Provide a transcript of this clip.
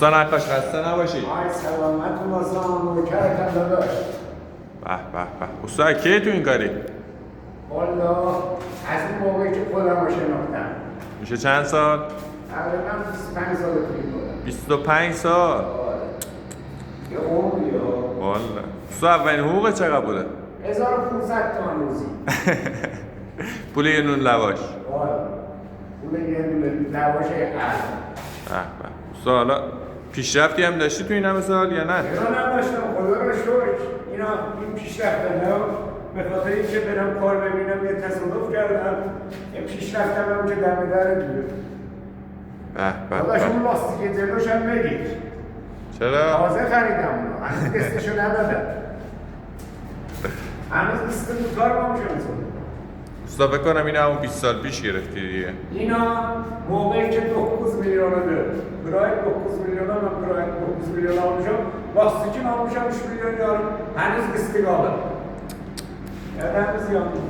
دوستان نقاش خسته نباشید. آی سلامت و نظام نوکرتم داداش. به به به. استاد کی تو این کاری؟ والا از اون موقعی که خودم رو شناختم میشه چند سال؟ تقریبا 25 سال پیش بودم. 25 سال. یه عمری ها. والا. استاد اولین حقوق چقدر بوده؟ 1500 تومان روزی. پول یه نون لواش. والا پول یه دونه لواش ارز. به به. استاد حالا پیشرفتی هم داشتی تو این همه سال یا نه؟ اینا نداشتم خدا رو شکر. این پیشرفتم به خاطر اینکه برم کار ببینم یه تصادف کردم. این پیشرفتم هم که دم در دیگه. به به داداش به. اون لاستیک جلوش هم بگیر. چرا؟ تازه خریدم اونو. هنوز دستشو ندادم. هنوز دست تو کار با میشه میزونه. استاد بکنم این همون 20 سال پیش گرفتی دیگه. اینا موقعی که 900 میلیون ده. برای 900 میلیون من برای 900 میلیون almışam. Lastikini almışam 3 milyon diyorum. Henüz istigalı. Neden biz yandık?